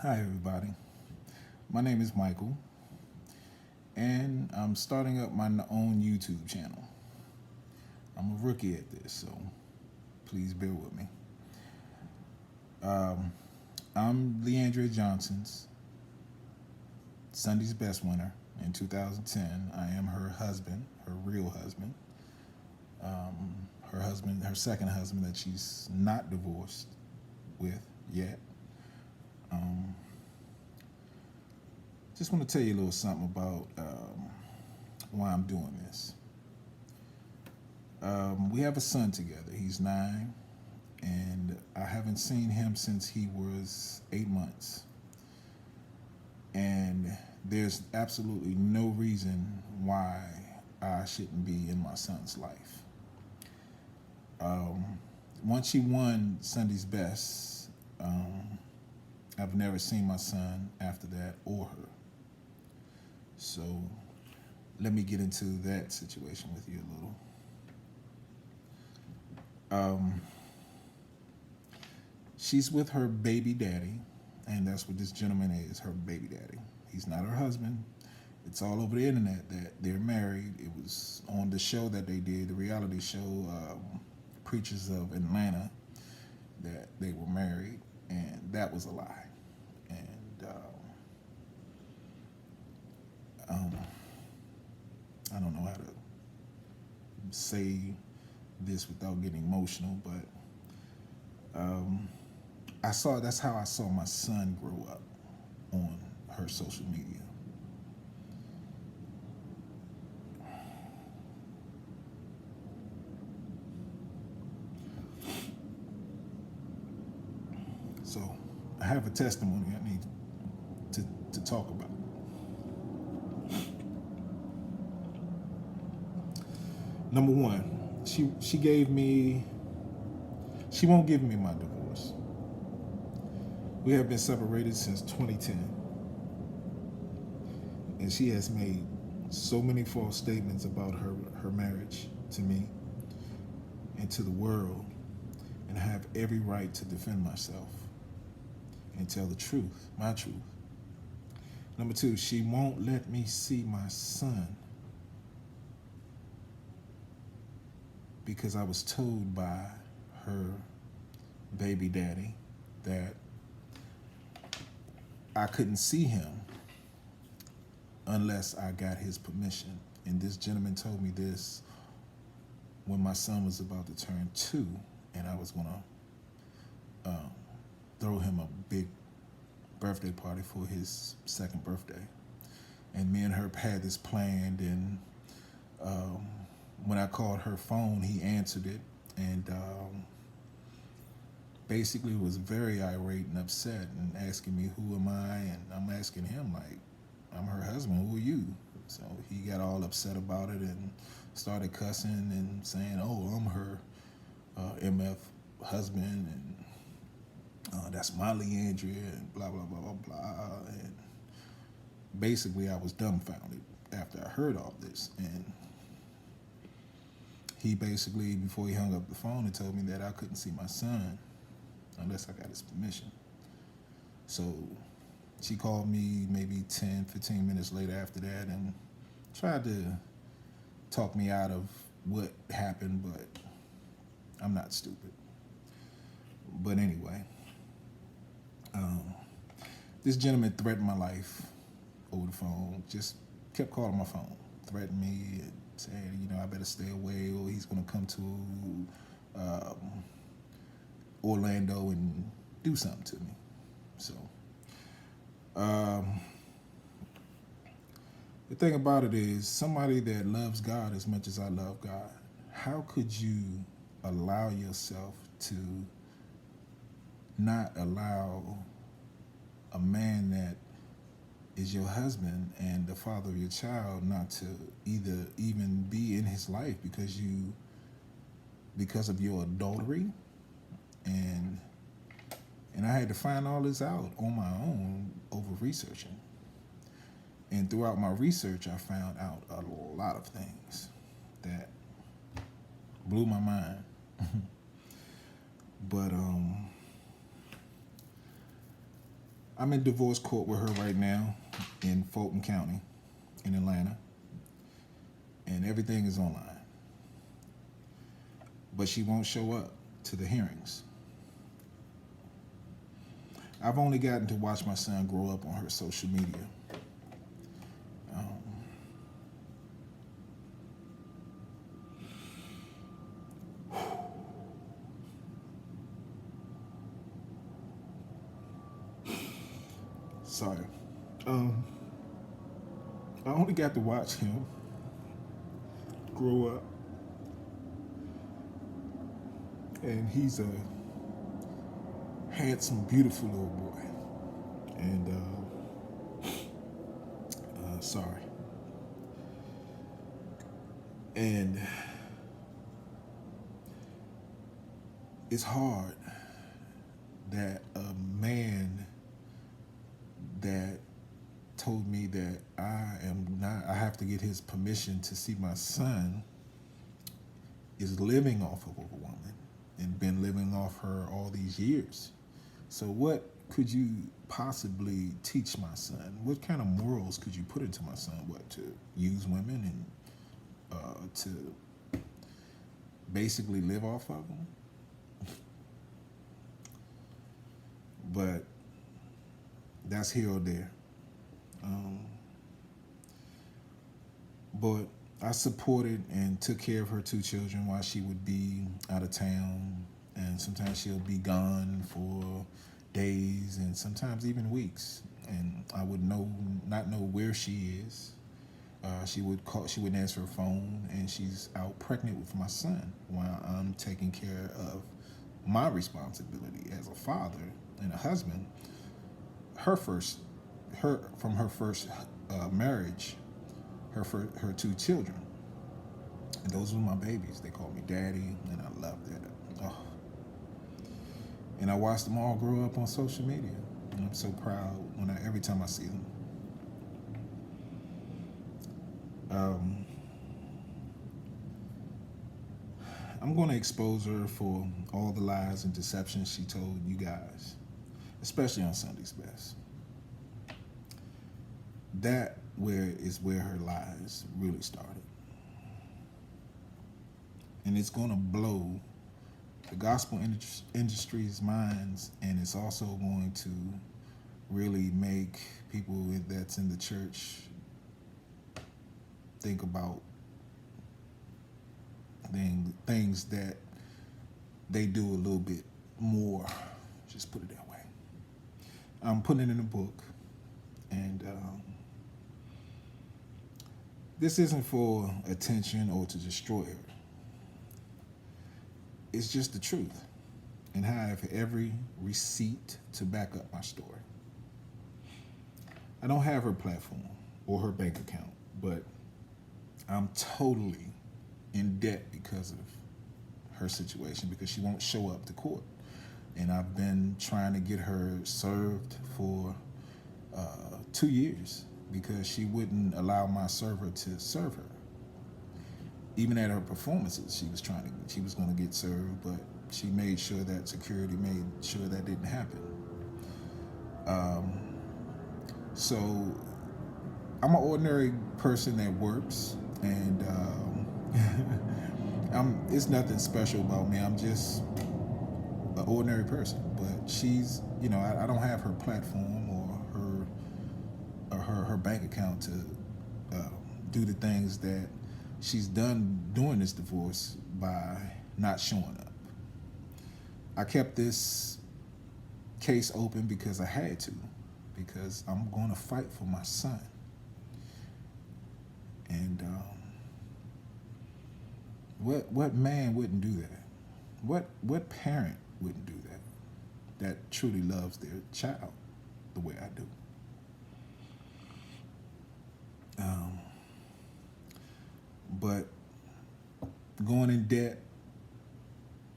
Hi, everybody. My name is Michael, and I'm starting up my own YouTube channel. I'm a rookie at this, so please bear with me. Um, I'm Leandria Johnson's Sunday's Best winner in 2010. I am her husband, her real husband. Her second husband that she's not divorced with yet. Um, just want to tell you a little something about why I'm doing this. We have a son together. He's 9, and I haven't seen him since he was 8 months. And there's absolutely no reason why I shouldn't be in my son's life. Um, Once she won Sunday's Best, I've never seen my son after that or her. So let me get into that situation with you a little. Um, she's with her baby daddy, and that's what this gentleman is, her baby daddy. He's not her husband. It's all over the internet that they're married. It was on the show that they did, the reality show, Preachers of Atlanta, that they were married, and that was a lie. And I don't know how to say this without getting emotional, but that's how I saw my son grow up on her social media. So I have a testimony I need to talk about. Number one, she won't give me my divorce. We have been separated since 2010, and she has made so many false statements about her marriage to me and to the world, and I have every right to defend myself and tell the truth, my truth. Number two, she won't let me see my son because I was told by her baby daddy that I couldn't see him unless I got his permission. And this gentleman told me this when my son was about to turn 2, and I was going to throw him a big birthday party for his second birthday. And me and her had this planned, and um, when I called her phone, he answered it, and basically was very irate and upset and asking me, who am I? And I'm asking him, like, I'm her husband, who are you? So he got all upset about it and started cussing and saying, oh, I'm her MF husband, and that's my Leandria, and blah, blah, blah, blah, blah. And basically, I was dumbfounded after I heard all this. And he basically, before he hung up the phone, he told me that I couldn't see my son unless I got his permission. So she called me maybe 10, 15 minutes later after that and tried to talk me out of what happened, but I'm not stupid. But anyway, um, this gentleman threatened my life over the phone, just kept calling my phone, threatened me and saying, I better stay away or he's going to come to Orlando and do something to me. So, um, the thing about it is, somebody that loves God as much as I love God, how could you allow yourself to not allow a man that is your husband and the father of your child not to either even be in his life because of your adultery? And I had to find all this out on my own over researching. And throughout my research, I found out a lot of things that blew my mind. But I'm in divorce court with her right now in Fulton County in Atlanta, and everything is online. But she won't show up to the hearings. I've only gotten to watch my son grow up on her social media. Um, sorry. I only got to watch him grow up, and he's a handsome, beautiful little boy. And sorry. And it's hard that a man that told me that I have to get his permission to see my son is living off of a woman and been living off her all these years. So what could you possibly teach my son? What kind of morals could you put into my son? What, to use women and to basically live off of them? But that's here or there. But I supported and took care of her two children while she would be out of town, and sometimes she'll be gone for days and sometimes even weeks, and I would not know where she is. She wouldn't answer her phone, and she's out pregnant with my son while I'm taking care of my responsibility as a father and a husband. From her first marriage, her two children, and those were my babies. They called me daddy, and I loved that. Oh. And I watched them all grow up on social media, and I'm so proud every time I see them. I'm going to expose her for all the lies and deceptions she told you guys, especially on Sunday's Best. That is where her lies really started. And it's going to blow the gospel industry's minds, and it's also going to really make people that's in the church think about things that they do a little bit more. Just put it that way. I'm putting it in a book, and this isn't for attention or to destroy her. It's just the truth, and I have every receipt to back up my story. I don't have her platform or her bank account, but I'm totally in debt because of her situation, because she won't show up to court. And I've been trying to get her served for 2 years because she wouldn't allow my server to serve her. Even at her performances, she was going to get served, but she made sure that security made sure that didn't happen. So I'm an ordinary person that works, and it's nothing special about me. I'm just an ordinary person. But she's, I don't have her platform or her bank account to do the things that she's done during this divorce by not showing up. I kept this case open because I had to, because I'm going to fight for my son. And what man wouldn't do that? What parent wouldn't do that? That truly loves their child the way I do. But going in debt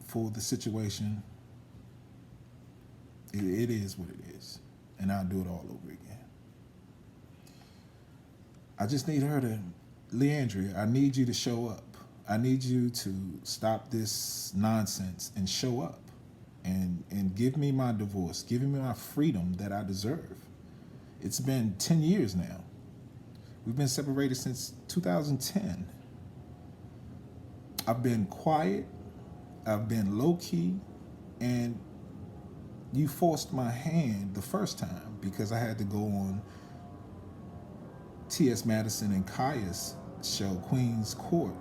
for the situation, it is what it is, and I'll do it all over again. I just need her to, Leandria, I need you to show up. I need you to stop this nonsense and show up and give me my divorce, give me my freedom that I deserve. It's been 10 years now. We've been separated since 2010. I've been quiet, I've been low key, and you forced my hand the first time because I had to go on T.S. Madison and Kaya's show, Queen's Court,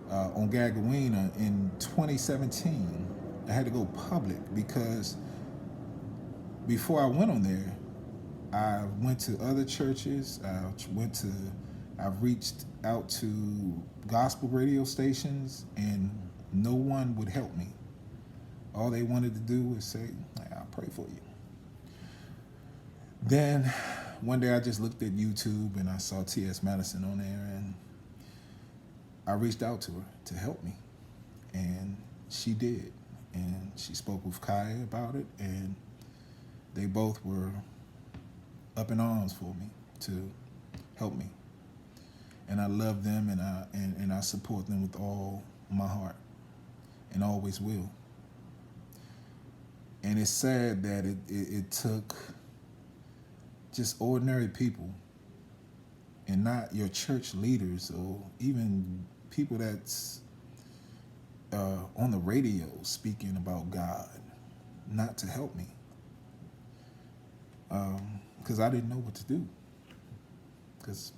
on Gagawina in 2017. I had to go public because before I went on there, I went to other churches. I've reached out to gospel radio stations, and no one would help me. All they wanted to do was say, "I'll pray for you." Then one day I just looked at YouTube and I saw T.S. Madison on there, and I reached out to her to help me, and she did. And she spoke with Kaya about it, and they both were up in arms for me to help me. And I love them, and I support them with all my heart, and always will. And it's sad that it took just ordinary people, and not your church leaders or even people that's on the radio speaking about God, not to help me. Because I didn't know what to do. Because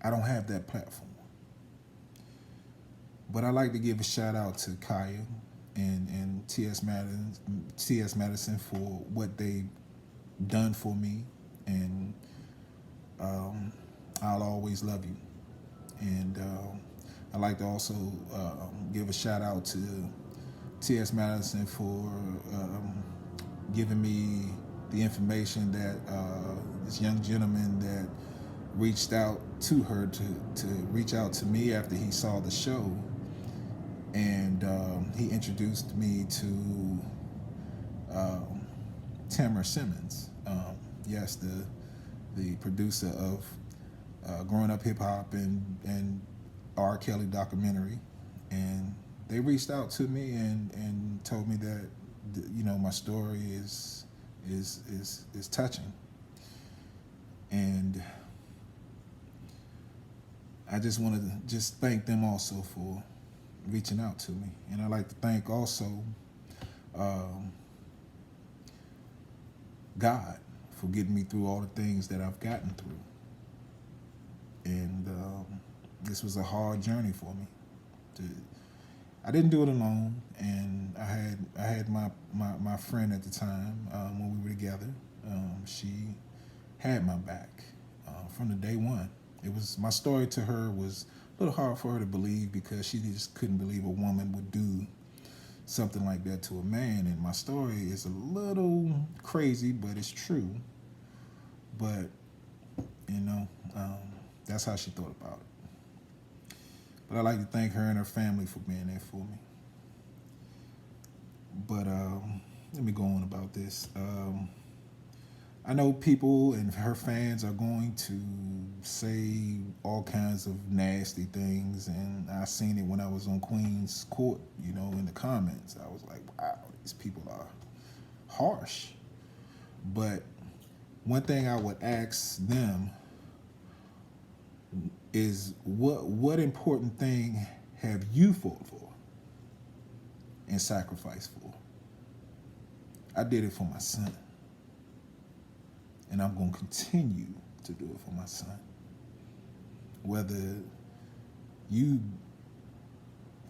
I don't have that platform. But I like to give a shout out to Kaya and T.S. Madison for what they've done for me. And I'll always love you. And I'd like to also give a shout out to T.S. Madison for giving me the information that this young gentleman that reached out to her to reach out to me after he saw the show, and he introduced me to Tamara Simmons, yes, the producer of Growing Up Hip Hop and R. Kelly documentary, and they reached out to me and told me that my story is touching, and I just want to thank them also for reaching out to me. And I'd like to thank also God for getting me through all the things that I've gotten through. And this was a hard journey for me. I didn't do it alone, and I had my friend at the time when we were together. She had my back from the day one. It was, my story to her was a little hard for her to believe because she just couldn't believe a woman would do something like that to a man. And my story is a little crazy, but it's true. But that's how she thought about it. But I'd like to thank her and her family for being there for me. But let me go on about this. I know people and her fans are going to say all kinds of nasty things, and I seen it when I was on Queen's Court, in the comments. I was like, wow, these people are harsh. But one thing I would ask them is, what important thing have you fought for and sacrificed for? I did it for my son. And I'm going to continue to do it for my son. Whether you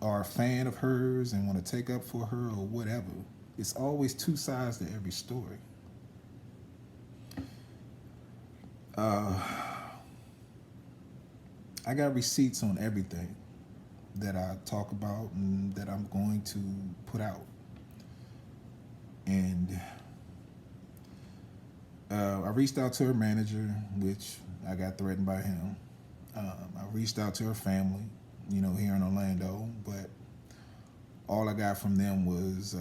are a fan of hers and want to take up for her or whatever, it's always two sides to every story. I got receipts on everything that I talk about and that I'm going to put out. And I reached out to her manager, which I got threatened by him. I reached out to her family, here in Orlando, but all I got from them was,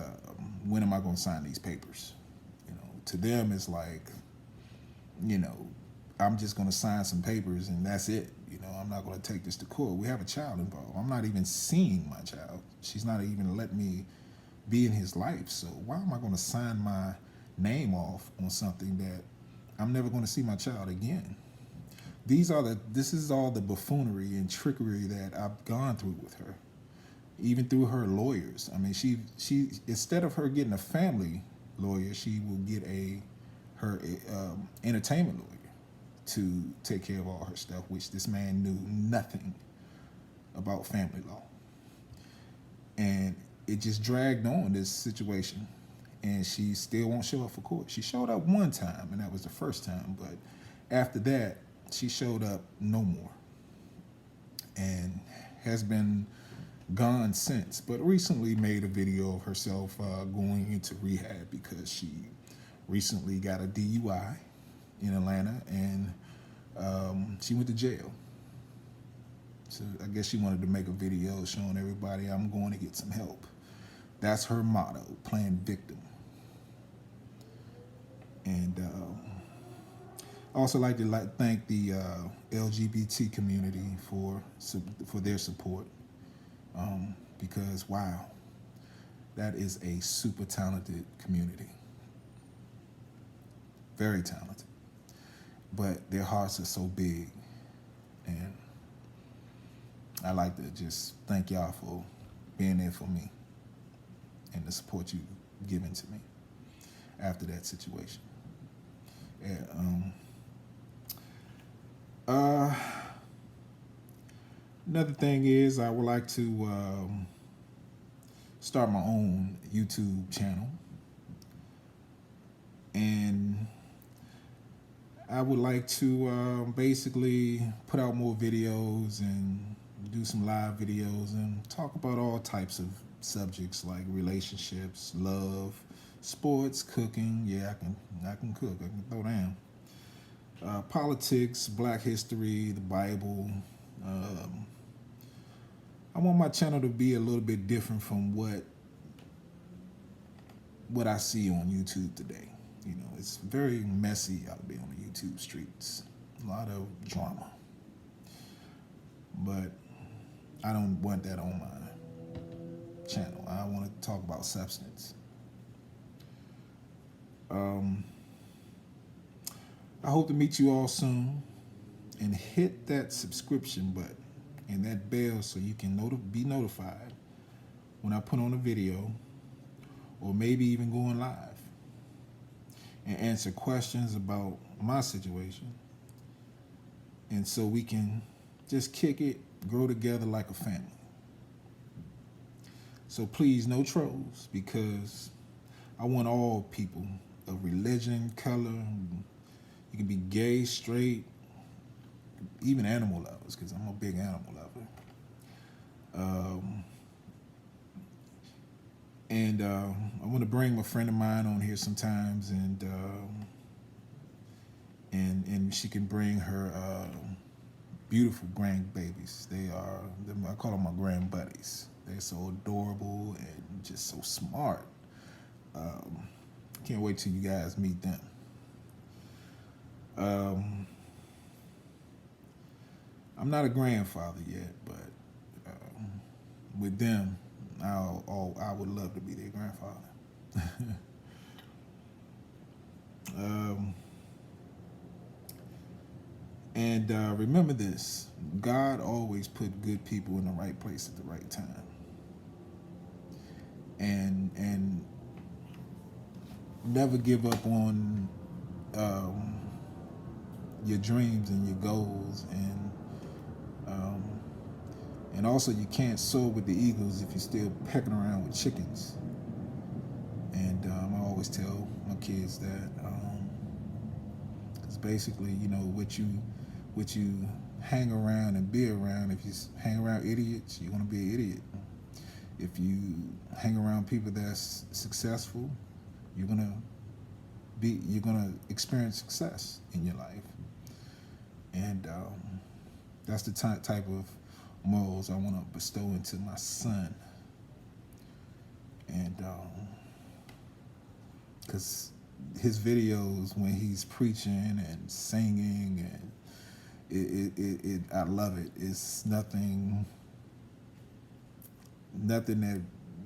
when am I going to sign these papers? To them, it's like, I'm just going to sign some papers and that's it. I'm not going to take this to court. We have a child involved. I'm not even seeing my child. She's not even letting me be in his life. So why am I going to sign my name off on something that I'm never going to see my child again? This is all the buffoonery and trickery that I've gone through with her, even through her lawyers. I mean, she instead of her getting a family lawyer, she will get her entertainment lawyer to take care of all her stuff, which this man knew nothing about family law. And it just dragged on, this situation. And she still won't show up for court. She showed up one time, and that was the first time. But after that, she showed up no more. And has been gone since. But recently made a video of herself going into rehab because she recently got a DUI in Atlanta, and she went to jail. So I guess she wanted to make a video showing everybody, I'm going to get some help. That's her motto, playing victim. And I also like to thank the LGBT community for their support, because wow, that is a super talented community, very talented, but their hearts are so big, and I like to just thank y'all for being there for me and the support you've given to me after that situation. Another thing is I would like to start my own YouTube channel, and I would like to basically put out more videos and do some live videos and talk about all types of subjects like relationships, love, sports, cooking. Yeah, I can cook. I can throw down. Politics, Black history, the Bible. I want my channel to be a little bit different from what I see on YouTube today. You know, it's very messy out there on the YouTube streets. A lot of drama. But I don't want that on my channel. I want to talk about substance. I hope to meet you all soon, and hit that subscription button and that bell so you can be notified when I put on a video, or maybe even going live and answer questions about my situation, and so we can just kick it, grow together like a family. So please, no trolls, because I want all people of religion, color. You can be gay, straight, even animal lovers, because I'm a big animal lover. I want to bring a friend of mine on here sometimes, and she can bring her beautiful grandbabies. I call them my grand buddies. They're so adorable and just so smart. Can't wait till you guys meet them. I'm not a grandfather yet, but with them, I would love to be their grandfather. Remember this: God always put good people in the right place at the right time. And never give up on your dreams and your goals, and also you can't soar with the eagles if you're still pecking around with chickens. And I always tell my kids that, because basically, you know, what you hang around and be around. If you hang around idiots, you're gonna be an idiot. If you hang around people that's successful, you're gonna experience success in your life. And that's the type of morals I want to bestow into my son. And because his videos when he's preaching and singing, and I love it. It's nothing that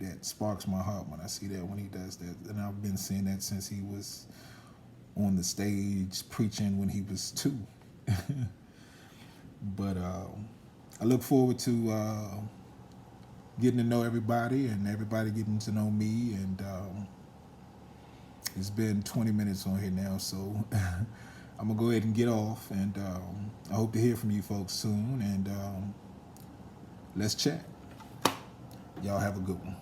that sparks my heart when I see that, when he does that. And I've been seeing that since he was on the stage preaching when he was 2. But I look forward to getting to know everybody and everybody getting to know me. And it's been 20 minutes on here now, so I'm going to go ahead and get off. And I hope to hear from you folks soon. And let's chat. Y'all have a good one.